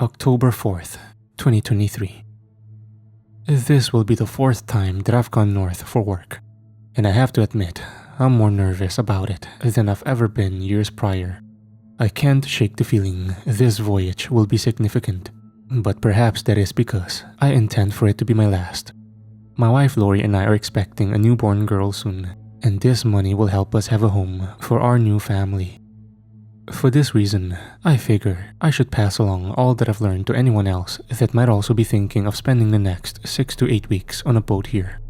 October 4th, 2023. This will be the 4th time that I've gone north for work, and I have to admit, I'm more nervous about it than I've ever been years prior. I can't shake the feeling this voyage will be significant, but perhaps that is because I intend for it to be my last. My wife Lori and I are expecting a newborn girl soon, and this money will help us have a home for our new family. For this reason, I figure I should pass along all that I've learned to anyone else that might also be thinking of spending the next 6 to 8 weeks on a boat here.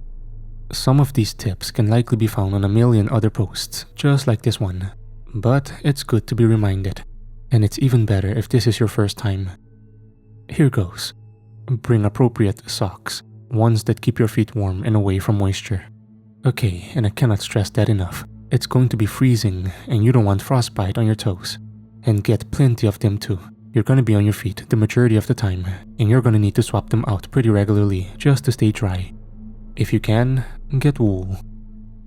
Some of these tips can likely be found on a million other posts, just like this one, but it's good to be reminded, and it's even better if this is your first time. Here goes. Bring appropriate socks, ones that keep your feet warm and away from moisture. Okay, and I cannot stress that enough. It's going to be freezing and you don't want frostbite on your toes. And get plenty of them too. You're going to be on your feet the majority of the time, and you're going to need to swap them out pretty regularly just to stay dry. If you can, get wool.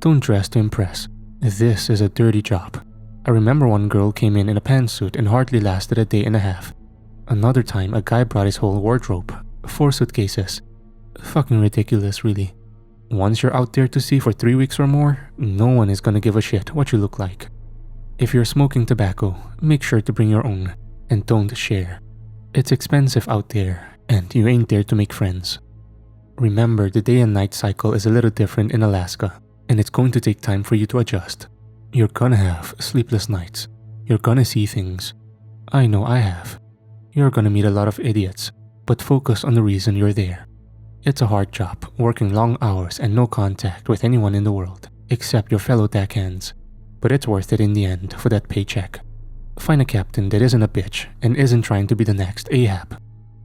Don't dress to impress. This is a dirty job. I remember one girl came in a pantsuit and hardly lasted a day and a half. Another time a guy brought his whole wardrobe, 4 suitcases. Fucking ridiculous, really. Once you're out there to sea for 3 weeks or more, no one is gonna give a shit what you look like. If you're smoking tobacco, make sure to bring your own, and don't share. It's expensive out there, and you ain't there to make friends. Remember, the day and night cycle is a little different in Alaska, and it's going to take time for you to adjust. You're gonna have sleepless nights. You're gonna see things. I know I have. You're gonna meet a lot of idiots, but focus on the reason you're there. It's a hard job, working long hours and no contact with anyone in the world, except your fellow deckhands. But it's worth it in the end for that paycheck. Find a captain that isn't a bitch and isn't trying to be the next Ahab.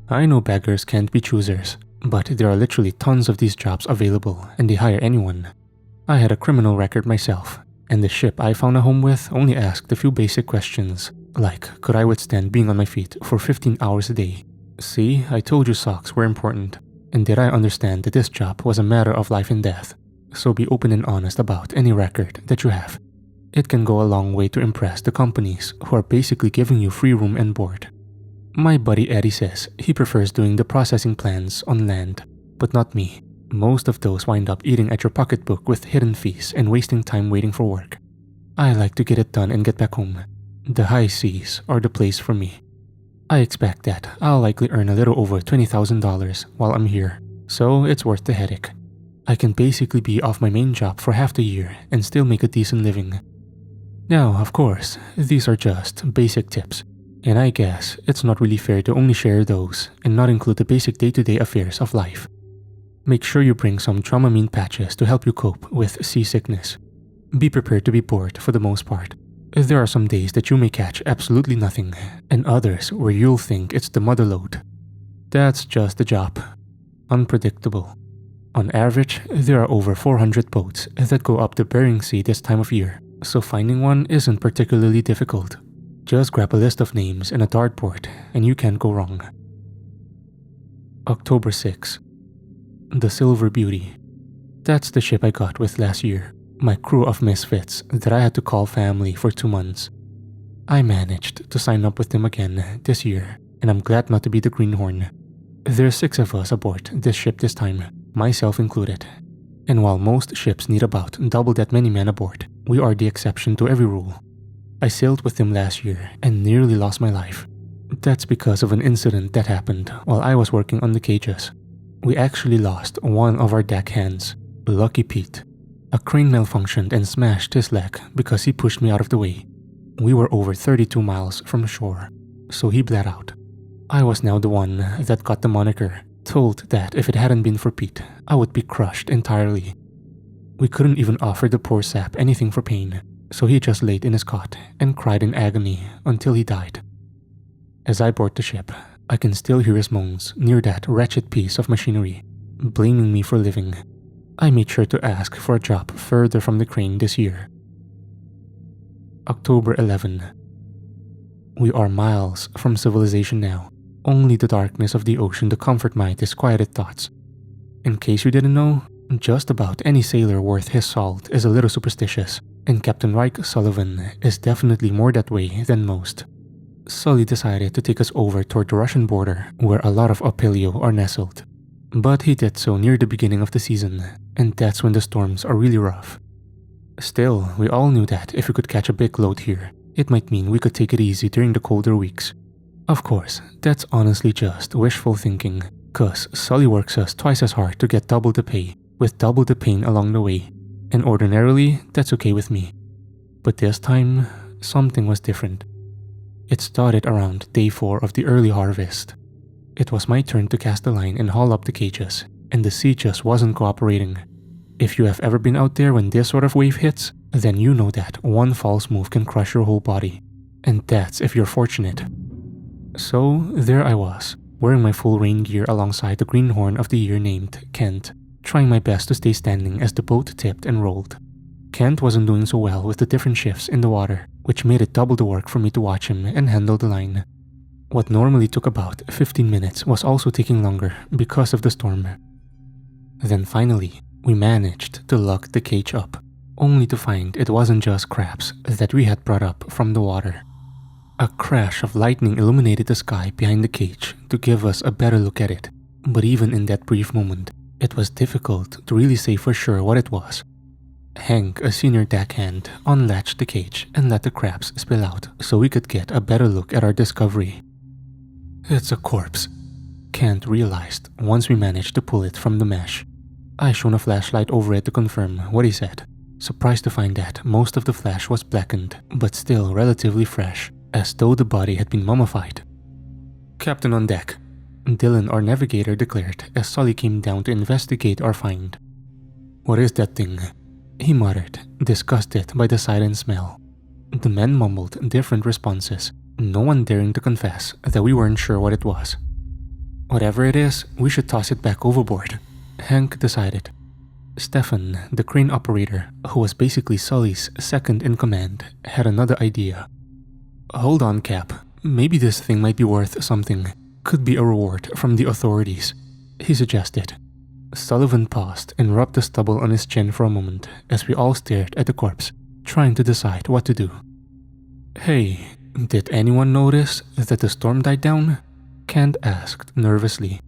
I know beggars can't be choosers, but there are literally tons of these jobs available and they hire anyone. I had a criminal record myself, and the ship I found a home with only asked a few basic questions, like could I withstand being on my feet for 15 hours a day? See, I told you socks were important. And did I understand that this job was a matter of life and death? So be open and honest about any record that you have. It can go a long way to impress the companies who are basically giving you free room and board. My buddy Eddie says he prefers doing the processing plans on land, but not me. Most of those wind up eating at your pocketbook with hidden fees and wasting time waiting for work. I like to get it done and get back home. The high seas are the place for me. I expect that I'll likely earn a little over $20,000 while I'm here, so it's worth the headache. I can basically be off my main job for half the year and still make a decent living. Now, of course, these are just basic tips, and I guess it's not really fair to only share those and not include the basic day-to-day affairs of life. Make sure you bring some Dramamine patches to help you cope with seasickness. Be prepared to be bored for the most part. There are some days that you may catch absolutely nothing, and others where you'll think it's the motherlode. That's just the job. Unpredictable. On average, there are over 400 boats that go up the Bering Sea this time of year, so finding one isn't particularly difficult. Just grab a list of names and a dartboard, and you can't go wrong. October 6. The Silver Beauty. That's the ship I got with last year. My crew of misfits that I had to call family for 2 months. I managed to sign up with them again this year, and I'm glad not to be the greenhorn. There's 6 of us aboard this ship this time, myself included. And while most ships need about double that many men aboard, we are the exception to every rule. I sailed with them last year and nearly lost my life. That's because of an incident that happened while I was working on the cages. We actually lost one of our deckhands, Lucky Pete. A crane malfunctioned and smashed his leg because he pushed me out of the way. We were over 32 miles from shore, so he bled out. I was now the one that got the moniker, told that if it hadn't been for Pete, I would be crushed entirely. We couldn't even offer the poor sap anything for pain, so he just laid in his cot and cried in agony until he died. As I board the ship, I can still hear his moans near that wretched piece of machinery, blaming me for living. I made sure to ask for a job further from the crane this year. October 11. We are miles from civilization now. Only the darkness of the ocean to comfort my disquieted thoughts. In case you didn't know, just about any sailor worth his salt is a little superstitious, and Captain Reich Sullivan is definitely more that way than most. Sully decided to take us over toward the Russian border where a lot of Apelio are nestled. But he did so near the beginning of the season, and that's when the storms are really rough. Still, we all knew that if we could catch a big load here, it might mean we could take it easy during the colder weeks. Of course, that's honestly just wishful thinking, cause Sully works us twice as hard to get double the pay, with double the pain along the way, and ordinarily, that's okay with me. But this time, something was different. It started around day 4 of the early harvest. It was my turn to cast the line and haul up the cages, and the sea just wasn't cooperating. If you have ever been out there when this sort of wave hits, then you know that one false move can crush your whole body, and that's if you're fortunate. So there I was, wearing my full rain gear alongside the greenhorn of the year named Kent, trying my best to stay standing as the boat tipped and rolled. Kent wasn't doing so well with the different shifts in the water, which made it double the work for me to watch him and handle the line. What normally took about 15 minutes was also taking longer because of the storm. Then finally, we managed to lug the cage up, only to find it wasn't just crabs that we had brought up from the water. A crash of lightning illuminated the sky behind the cage to give us a better look at it, but even in that brief moment, it was difficult to really say for sure what it was. Hank, a senior deckhand, unlatched the cage and let the crabs spill out so we could get a better look at our discovery. "It's a corpse," Kent realized once we managed to pull it from the mesh. I shone a flashlight over it to confirm what he said, surprised to find that most of the flesh was blackened but still relatively fresh, as though the body had been mummified. "Captain on deck," Dylan, our navigator, declared as Sully came down to investigate our find. "What is that thing?" he muttered, disgusted by the sight and smell. The men mumbled different responses, no one daring to confess that we weren't sure what it was. "Whatever it is, we should toss it back overboard," Hank decided. Stefan, the crane operator, who was basically Sully's second in command, had another idea. "Hold on, Cap. Maybe this thing might be worth something. Could be a reward from the authorities," he suggested. Sullivan paused and rubbed the stubble on his chin for a moment as we all stared at the corpse, trying to decide what to do. "Hey, did anyone notice that the storm died down?" Kent asked nervously.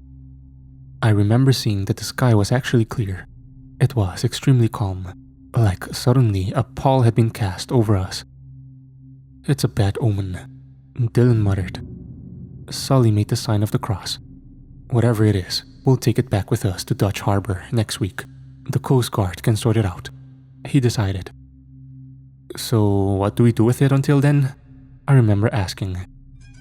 I remember seeing that the sky was actually clear. It was extremely calm, like suddenly a pall had been cast over us. "It's a bad omen," Dylan muttered. Sully made the sign of the cross. "Whatever it is, we'll take it back with us to Dutch Harbor next week. The Coast Guard can sort it out," he decided. "So what do we do with it until then?" I remember asking.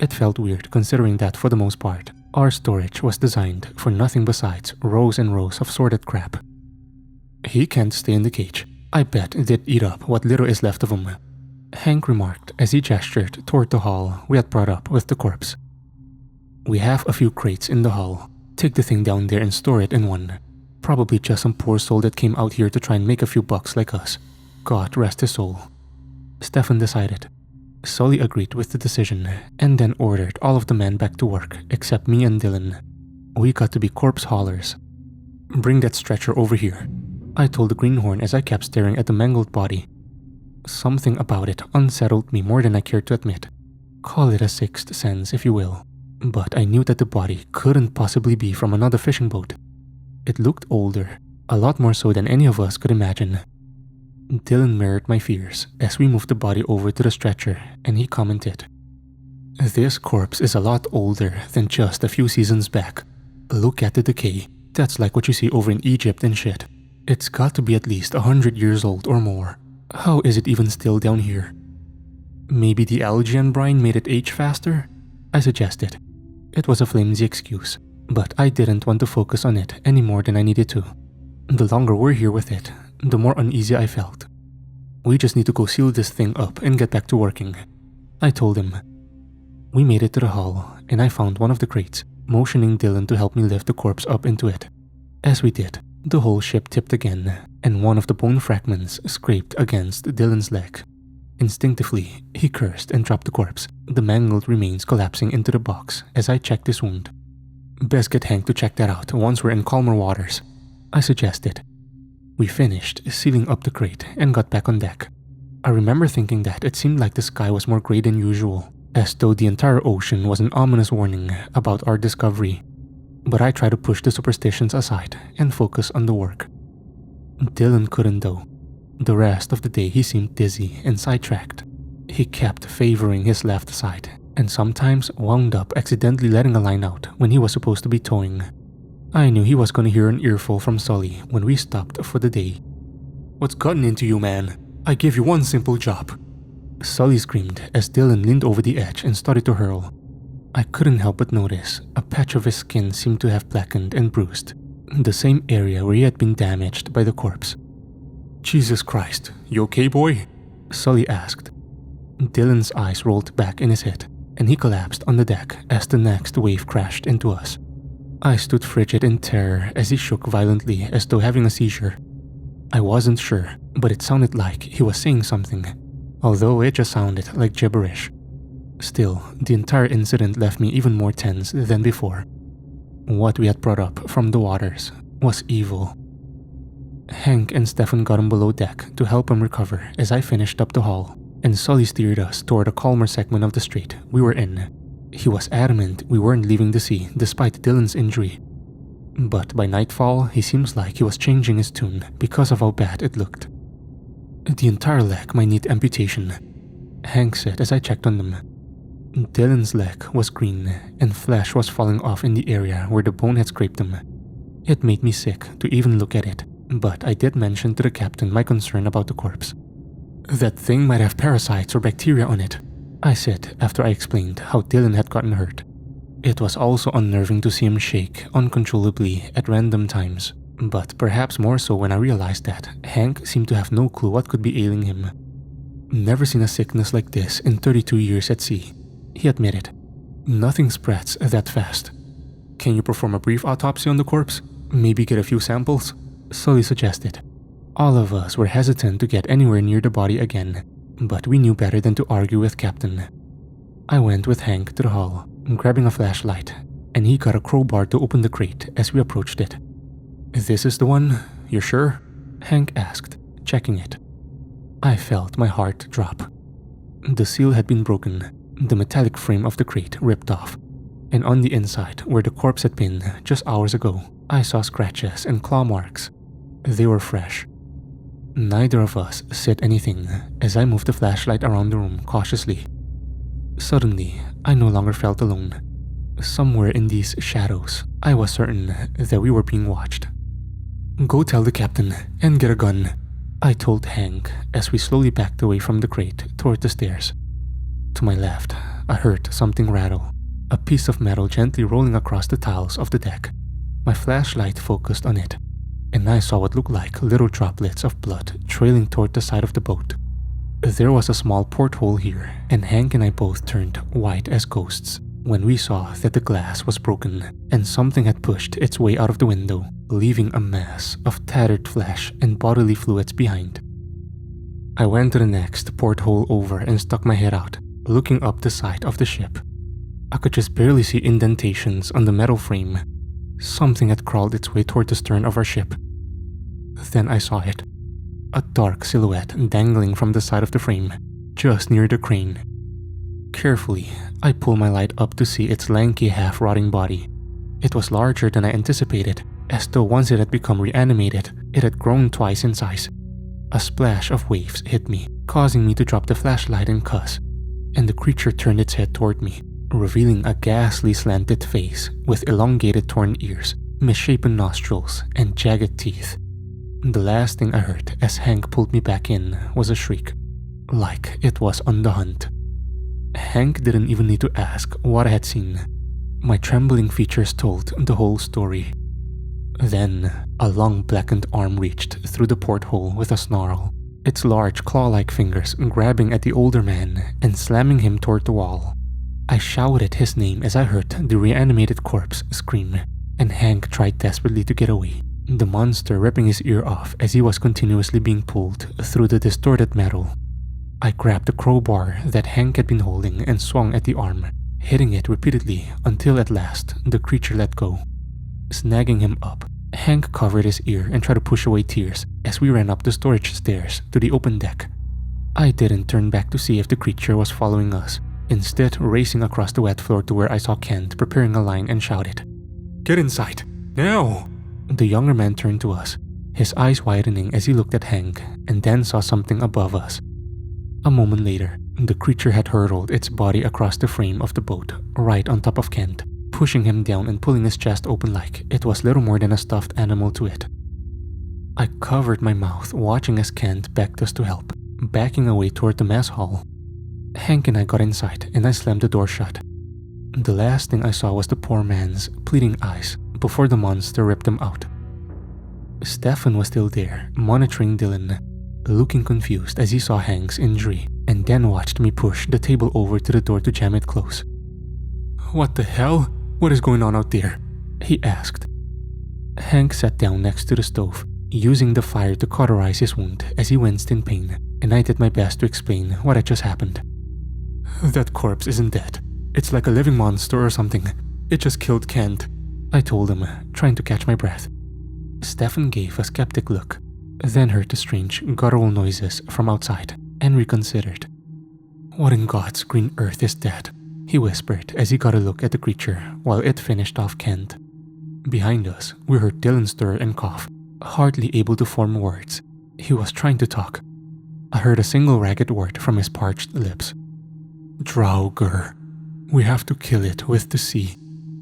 It felt weird considering that for the most part, our storage was designed for nothing besides rows and rows of sorted crap. "He can't stay in the cage. I bet they'd eat up what little is left of him," Hank remarked as he gestured toward the hull we had brought up with the corpse. "We have a few crates in the hull. Take the thing down there and store it in one. Probably just some poor soul that came out here to try and make a few bucks like us. God rest his soul," Stefan decided. Sully agreed with the decision and then ordered all of the men back to work except me and Dylan. We got to be corpse haulers. "Bring that stretcher over here," I told the greenhorn as I kept staring at the mangled body. Something about it unsettled me more than I cared to admit. Call it a sixth sense if you will, but I knew that the body couldn't possibly be from another fishing boat. It looked older, a lot more so than any of us could imagine. Dylan mirrored my fears as we moved the body over to the stretcher, and he commented, "This corpse is a lot older than just a few seasons back. Look at the decay. That's like what you see over in Egypt and shit. It's got to be at least 100 years old or more. How is it even still down here?" "Maybe the algae and brine made it age faster?" I suggested. It was a flimsy excuse, but I didn't want to focus on it any more than I needed to. The longer we're here with it, the more uneasy I felt. "We just need to go seal this thing up and get back to working," I told him. We made it to the hull, and I found one of the crates, motioning Dylan to help me lift the corpse up into it. As we did, the whole ship tipped again, and one of the bone fragments scraped against Dylan's leg. Instinctively, he cursed and dropped the corpse, the mangled remains collapsing into the box as I checked his wound. "Best get Hank to check that out once we're in calmer waters," I suggested. We finished sealing up the crate and got back on deck. I remember thinking that it seemed like the sky was more gray than usual, as though the entire ocean was an ominous warning about our discovery. But I tried to push the superstitions aside and focus on the work. Dylan couldn't though. The rest of the day he seemed dizzy and sidetracked. He kept favoring his left side and sometimes wound up accidentally letting a line out when he was supposed to be towing. I knew he was going to hear an earful from Sully when we stopped for the day. "What's gotten into you, man? I gave you one simple job." Sully screamed as Dylan leaned over the edge and started to hurl. I couldn't help but notice a patch of his skin seemed to have blackened and bruised, the same area where he had been damaged by the corpse. "Jesus Christ, you okay, boy?" Sully asked. Dylan's eyes rolled back in his head, and he collapsed on the deck as the next wave crashed into us. I stood frigid in terror as he shook violently as though having a seizure. I wasn't sure, but it sounded like he was saying something, although it just sounded like gibberish. Still, the entire incident left me even more tense than before. What we had brought up from the waters was evil. Hank and Stefan got him below deck to help him recover as I finished up the haul, and Sully steered us toward a calmer segment of the strait we were in. He was adamant we weren't leaving the sea despite Dylan's injury. But by nightfall, he seems like he was changing his tune because of how bad it looked. "The entire leg might need amputation," Hank said as I checked on them. Dylan's leg was green and flesh was falling off in the area where the bone had scraped him. It made me sick to even look at it, but I did mention to the captain my concern about the corpse. "That thing might have parasites or bacteria on it," I said after I explained how Dylan had gotten hurt. It was also unnerving to see him shake uncontrollably at random times, but perhaps more so when I realized that Hank seemed to have no clue what could be ailing him. "Never seen a sickness like this in 32 years at sea," he admitted. "Nothing spreads that fast." "Can you perform a brief autopsy on the corpse? Maybe get a few samples?" Sully suggested. All of us were hesitant to get anywhere near the body again, but we knew better than to argue with Captain. I went with Hank to the hull, grabbing a flashlight, and he got a crowbar to open the crate as we approached it. "This is the one? You're sure?" Hank asked, checking it. I felt my heart drop. The seal had been broken, the metallic frame of the crate ripped off, and on the inside, where the corpse had been just hours ago, I saw scratches and claw marks. They were fresh. Neither of us said anything as I moved the flashlight around the room cautiously. Suddenly, I no longer felt alone. Somewhere in these shadows, I was certain that we were being watched. "Go tell the captain and get a gun," I told Hank as we slowly backed away from the crate toward the stairs. To my left, I heard something rattle, a piece of metal gently rolling across the tiles of the deck. My flashlight focused on it, and I saw what looked like little droplets of blood trailing toward the side of the boat. There was a small porthole here, and Hank and I both turned white as ghosts when we saw that the glass was broken and something had pushed its way out of the window, leaving a mass of tattered flesh and bodily fluids behind. I went to the next porthole over and stuck my head out, looking up the side of the ship. I could just barely see indentations on the metal frame. Something had crawled its way toward the stern of our ship. Then I saw it. A dark silhouette dangling from the side of the frame, just near the crane. Carefully, I pulled my light up to see its lanky half-rotting body. It was larger than I anticipated, as though once it had become reanimated, it had grown twice in size. A splash of waves hit me, causing me to drop the flashlight and cuss, and the creature turned its head toward me, revealing a ghastly slanted face with elongated torn ears, misshapen nostrils, and jagged teeth. The last thing I heard as Hank pulled me back in was a shriek, like it was on the hunt. Hank didn't even need to ask what I had seen. My trembling features told the whole story. Then, a long blackened arm reached through the porthole with a snarl, its large claw-like fingers grabbing at the older man and slamming him toward the wall. I shouted his name as I heard the reanimated corpse scream, and Hank tried desperately to get away, the monster ripping his ear off as he was continuously being pulled through the distorted metal. I grabbed the crowbar that Hank had been holding and swung at the arm, hitting it repeatedly until at last the creature let go. Snagging him up, Hank covered his ear and tried to push away tears as we ran up the storage stairs to the open deck. I didn't turn back to see if the creature was following us. instead racing across the wet floor to where I saw Kent preparing a line and shouted, "Get inside, now!" The younger man turned to us, his eyes widening as he looked at Hank and then saw something above us. A moment later, the creature had hurled its body across the frame of the boat, right on top of Kent, pushing him down and pulling his chest open like it was little more than a stuffed animal to it. I covered my mouth watching as Kent begged us to help, backing away toward the mess hall. Hank and I got inside and I slammed the door shut. The last thing I saw was the poor man's pleading eyes before the monster ripped them out. Stefan was still there, monitoring Dylan, looking confused as he saw Hank's injury, and then watched me push the table over to the door to jam it close. "What the hell? What is going on out there?" he asked. Hank sat down next to the stove, using the fire to cauterize his wound as he winced in pain, and I did my best to explain what had just happened. "That corpse isn't dead. It's like a living monster or something. It just killed Kent," I told him, trying to catch my breath. Stefan gave a skeptic look, then heard the strange guttural noises from outside and reconsidered. "What in God's green earth is that?" he whispered as he got a look at the creature while it finished off Kent. Behind us, we heard Dylan stir and cough, hardly able to form words. He was trying to talk. I heard a single ragged word from his parched lips. "Draugr. We have to kill it with the sea.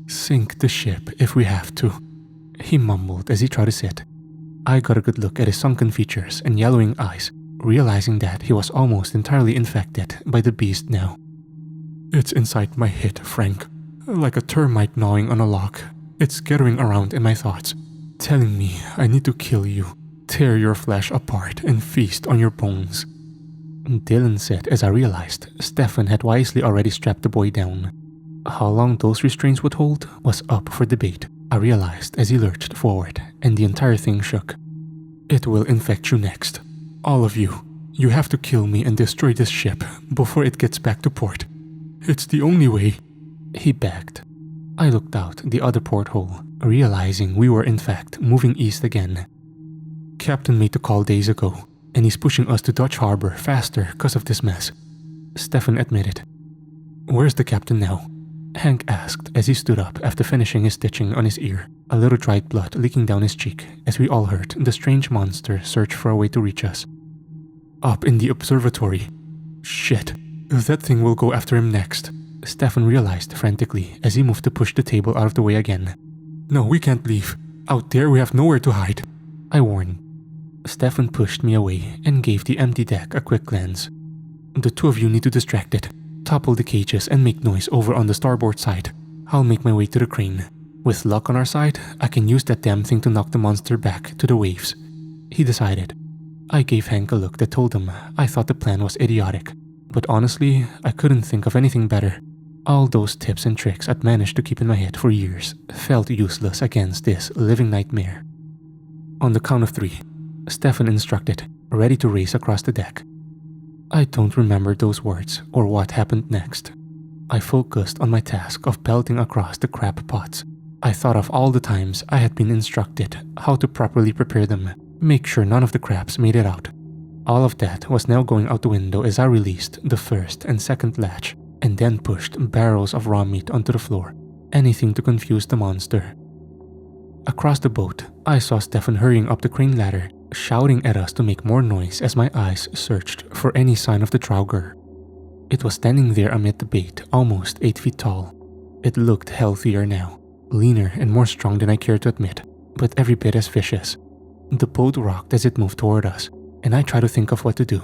Sink the ship if we have to," he mumbled as he tried to sit. I got a good look at his sunken features and yellowing eyes, realizing that he was almost entirely infected by the beast now. "It's inside my head, Frank, like a termite gnawing on a log. It's skittering around in my thoughts, telling me I need to kill you, tear your flesh apart and feast on your bones," Dylan said as I realized Stefan had wisely already strapped the boy down. How long those restraints would hold was up for debate, I realized as he lurched forward and the entire thing shook. "It will infect you next. All of you. You have to kill me and destroy this ship before it gets back to port. It's the only way," he begged. I looked out the other porthole, realizing we were in fact moving east again. "Captain made the call days ago, and he's pushing us to Dutch Harbor faster because of this mess," Stefan admitted. "Where's the captain now?" Hank asked as he stood up after finishing his stitching on his ear, a little dried blood leaking down his cheek as we all heard the strange monster search for a way to reach us. "Up in the observatory. Shit, that thing will go after him next," Stefan realized frantically as he moved to push the table out of the way again. "No, we can't leave. Out there we have nowhere to hide," I warned. Stefan pushed me away and gave the empty deck a quick glance. "The two of you need to distract it. Topple the cages and make noise over on the starboard side. I'll make my way to the crane. With luck on our side, I can use that damn thing to knock the monster back to the waves," he decided. I gave Hank a look that told him I thought the plan was idiotic, but honestly, I couldn't think of anything better. All those tips and tricks I'd managed to keep in my head for years felt useless against this living nightmare. On the count of 3, Stefan instructed, ready to race across the deck. I don't remember those words or what happened next. I focused on my task of pelting across the crab pots. I thought of all the times I had been instructed how to properly prepare them, make sure none of the crabs made it out. All of that was now going out the window as I released the first and second latch and then pushed barrels of raw meat onto the floor, anything to confuse the monster. Across the boat, I saw Stefan hurrying up the crane ladder, shouting at us to make more noise as my eyes searched for any sign of the Draugr. It was standing there amid the bait, almost 8 feet tall. It looked healthier now, leaner and more strong than I cared to admit, but every bit as vicious. The boat rocked as it moved toward us, and I tried to think of what to do.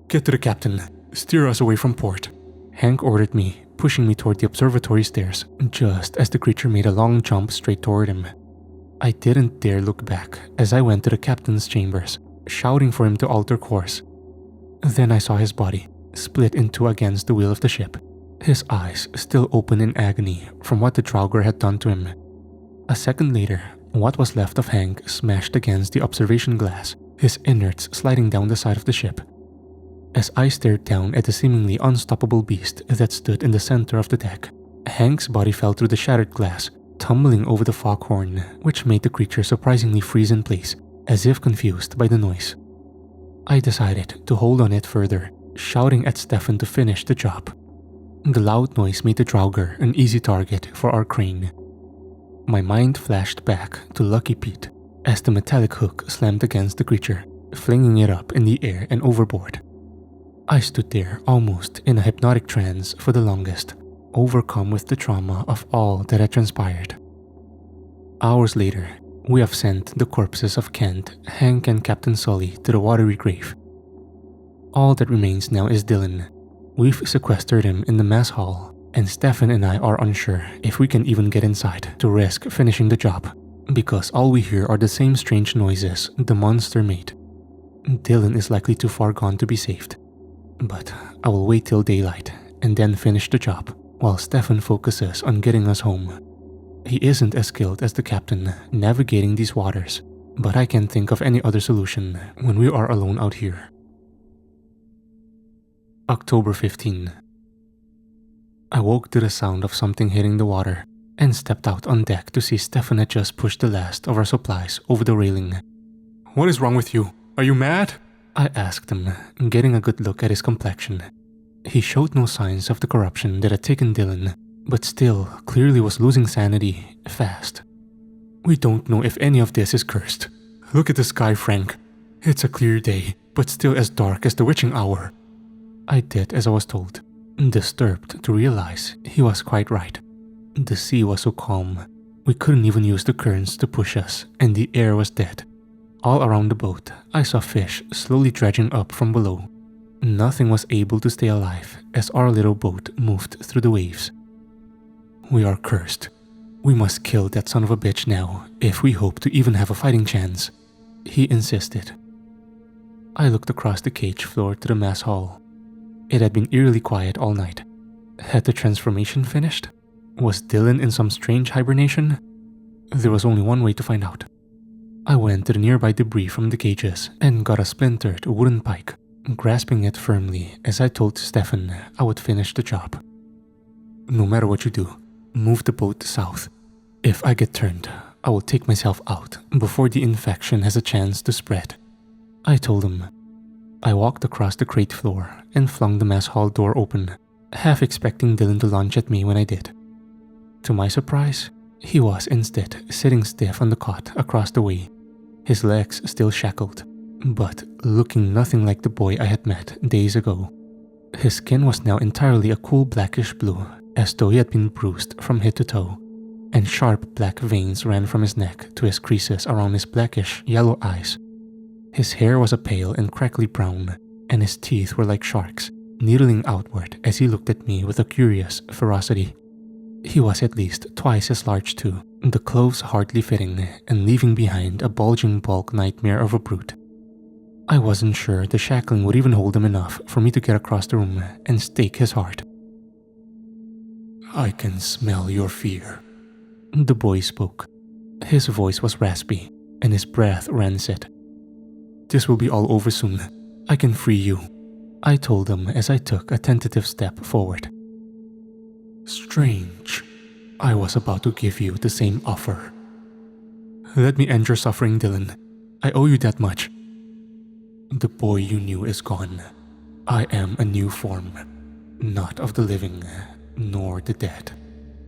"Get to the captain. Steer us away from port," Hank ordered me, pushing me toward the observatory stairs, just as the creature made a long jump straight toward him. I didn't dare look back as I went to the captain's chambers, shouting for him to alter course. Then I saw his body, split in two against the wheel of the ship, his eyes still open in agony from what the Draugr had done to him. A second later, what was left of Hank smashed against the observation glass, his innards sliding down the side of the ship. As I stared down at the seemingly unstoppable beast that stood in the center of the deck, Hank's body fell through the shattered glass, tumbling over the foghorn, which made the creature surprisingly freeze in place, as if confused by the noise. I decided to hold on it further, shouting at Stefan to finish the job. The loud noise made the Draugr an easy target for our crane. My mind flashed back to Lucky Pete as the metallic hook slammed against the creature, flinging it up in the air and overboard. I stood there almost in a hypnotic trance for the longest, overcome with the trauma of all that had transpired. Hours later, we have sent the corpses of Kent, Hank, and Captain Sully to the watery grave. All that remains now is Dylan. We've sequestered him in the mess hall, and Stefan and I are unsure if we can even get inside to risk finishing the job, because all we hear are the same strange noises the monster made. Dylan is likely too far gone to be saved, but I will wait till daylight and then finish the job while Stefan focuses on getting us home. He isn't as skilled as the captain navigating these waters, but I can't think of any other solution when we are alone out here. October 15. I woke to the sound of something hitting the water and stepped out on deck to see Stefan had just pushed the last of our supplies over the railing. "What is wrong with you? Are you mad?" I asked him, getting a good look at his complexion. He showed no signs of the corruption that had taken Dylan, but still clearly was losing sanity fast. "We don't know if any of this is cursed. Look at the sky, Frank. It's a clear day, but still as dark as the witching hour." I did as I was told, disturbed to realize he was quite right. The sea was so calm, we couldn't even use the currents to push us, and the air was dead. All around the boat, I saw fish slowly dredging up from below. Nothing was able to stay alive as our little boat moved through the waves. "We are cursed. We must kill that son of a bitch now if we hope to even have a fighting chance," he insisted. I looked across the cage floor to the mess hall. It had been eerily quiet all night. Had the transformation finished? Was Dylan in some strange hibernation? There was only one way to find out. I went to the nearby debris from the cages and got a splintered wooden pike, grasping it firmly as I told Stefan I would finish the job. "No matter what you do, move the boat south. If I get turned, I will take myself out before the infection has a chance to spread," I told him. I walked across the crate floor and flung the mess hall door open, half expecting Dylan to lunge at me when I did. To my surprise, he was instead sitting stiff on the cot across the way, his legs still shackled, but looking nothing like the boy I had met days ago. His skin was now entirely a cool blackish blue, as though he had been bruised from head to toe, and sharp black veins ran from his neck to his creases around his blackish yellow eyes. His hair was a pale and crackly brown, and his teeth were like sharks, needling outward as he looked at me with a curious ferocity. He was at least twice as large too, the clothes hardly fitting and leaving behind a bulging bulk nightmare of a brute. I wasn't sure the shackling would even hold him enough for me to get across the room and stake his heart. "I can smell your fear," the boy spoke. His voice was raspy, and his breath rancid. "This will be all over soon. I can free you," I told him as I took a tentative step forward. "Strange. I was about to give you the same offer." "Let me end your suffering, Dylan. I owe you that much." "The boy you knew is gone. I am a new form, not of the living, nor the dead.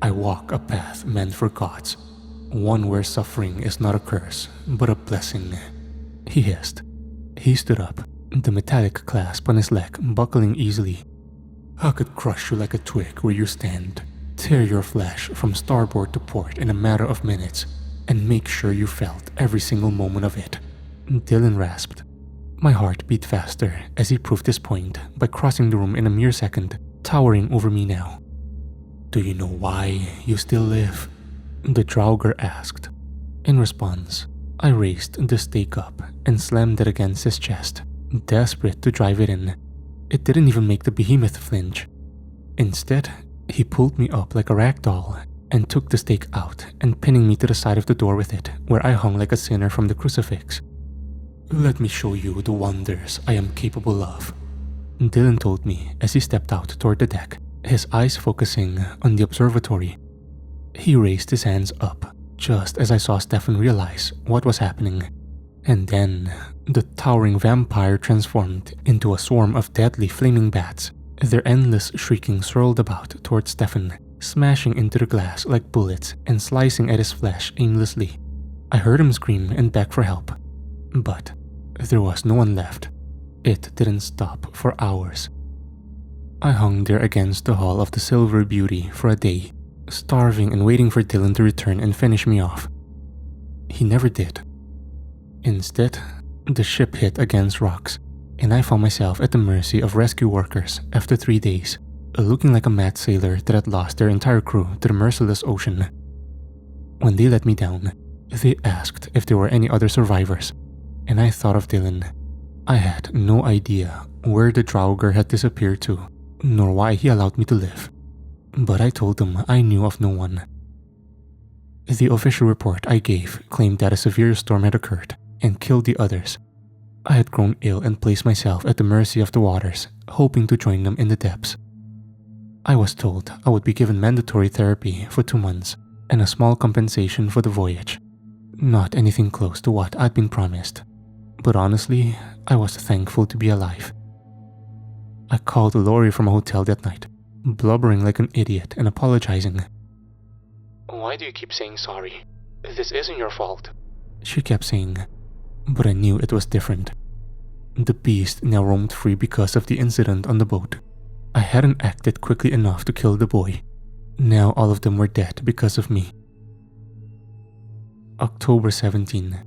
I walk a path meant for gods, one where suffering is not a curse, but a blessing," he hissed. He stood up, the metallic clasp on his leg buckling easily. "I could crush you like a twig where you stand, tear your flesh from starboard to port in a matter of minutes, and make sure you felt every single moment of it," Dylan rasped. My heart beat faster as he proved his point by crossing the room in a mere second, towering over me now. "Do you know why you still live?" the Draugr asked. In response, I raised the stake up and slammed it against his chest, desperate to drive it in. It didn't even make the behemoth flinch. Instead, he pulled me up like a rag doll and took the stake out and pinning me to the side of the door with it, where I hung like a sinner from the crucifix. "Let me show you the wonders I am capable of," Dylan told me as he stepped out toward the deck, his eyes focusing on the observatory. He raised his hands up, just as I saw Stefan realize what was happening. And then, the towering vampire transformed into a swarm of deadly flaming bats, Their endless shrieking swirled about towards Stefan, smashing into the glass like bullets and slicing at his flesh aimlessly. I heard him scream and beg for help, but there was no one left. It didn't stop for hours. I hung there against the hull of the Silver Beauty for a day, starving and waiting for Dylan to return and finish me off. He never did. Instead, the ship hit against rocks, and I found myself at the mercy of rescue workers after 3 days, looking like a mad sailor that had lost their entire crew to the merciless ocean. When they let me down, they asked if there were any other survivors, and I thought of Dylan. I had no idea where the Draugr had disappeared to, nor why he allowed me to live, but I told them I knew of no one. The official report I gave claimed that a severe storm had occurred and killed the others. I had grown ill and placed myself at the mercy of the waters, hoping to join them in the depths. I was told I would be given mandatory therapy for 2 months and a small compensation for the voyage. Not anything close to what I'd been promised, but honestly, I was thankful to be alive. I called Lori from a hotel that night, blubbering like an idiot and apologizing. "Why do you keep saying sorry? This isn't your fault," she kept saying, but I knew it was different. The beast now roamed free because of the incident on the boat. I hadn't acted quickly enough to kill the boy. Now all of them were dead because of me. October 17.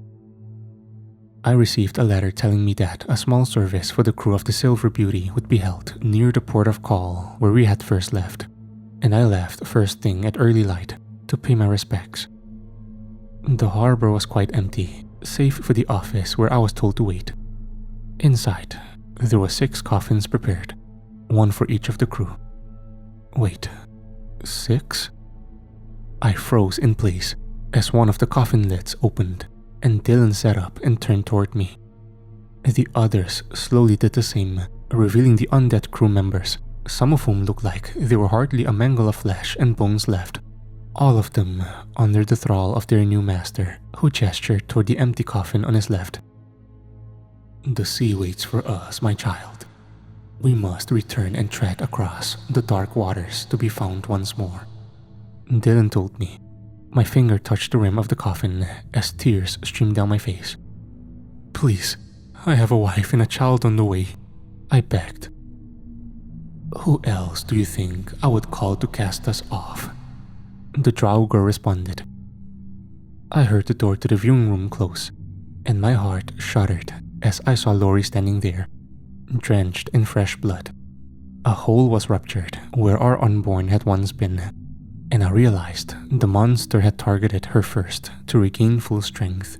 I received a letter telling me that a small service for the crew of the Silver Beauty would be held near the port of Karl where we had first left, and I left first thing at early light to pay my respects. The harbor was quite empty, save for the office where I was told to wait. Inside, there were 6 coffins prepared, 1 for each of the crew. Wait, 6? I froze in place as one of the coffin lids opened and Dylan sat up and turned toward me. The others slowly did the same, revealing the undead crew members, some of whom looked like there were hardly a mangle of flesh and bones left. All of them under the thrall of their new master, who gestured toward the empty coffin on his left. "The sea waits for us, my child. We must return and tread across the dark waters to be found once more," Dylan told me. My finger touched the rim of the coffin as tears streamed down my face. "Please, I have a wife and a child on the way," I begged. "Who else do you think I would call to cast us off?" the Draugr responded. I heard the door to the viewing room close, and my heart shuddered as I saw Lori standing there, drenched in fresh blood. A hole was ruptured where our unborn had once been, and I realized the monster had targeted her first to regain full strength,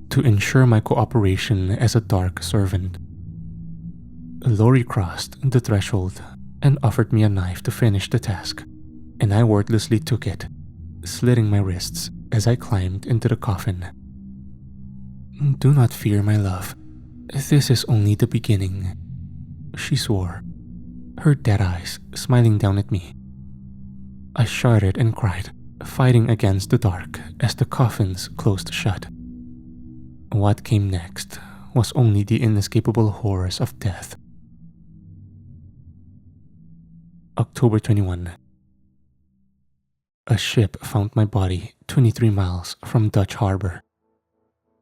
to ensure my cooperation as a dark servant. Lori crossed the threshold and offered me a knife to finish the task, and I wordlessly took it, slitting my wrists as I climbed into the coffin. "Do not fear, my love. This is only the beginning," she swore, her dead eyes smiling down at me. I shuddered and cried, fighting against the dark as the coffins closed shut. What came next was only the inescapable horrors of death. October 21. A ship found my body 23 miles from Dutch Harbor.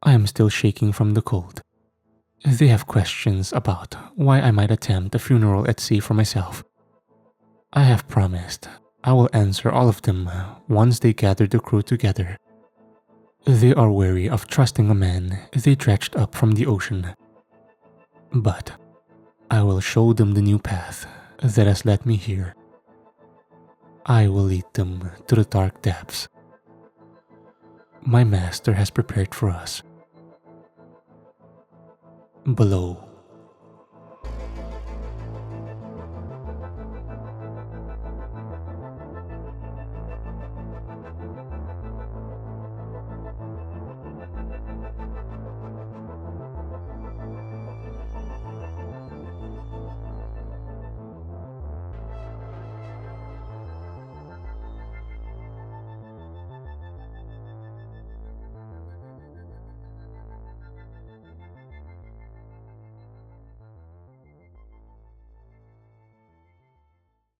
I am still shaking from the cold. They have questions about why I might attempt a funeral at sea for myself. I have promised I will answer all of them once they gather the crew together. They are wary of trusting a man they dredged up from the ocean. But I will show them the new path that has led me here. I will lead them to the dark depths. My master has prepared for us. Below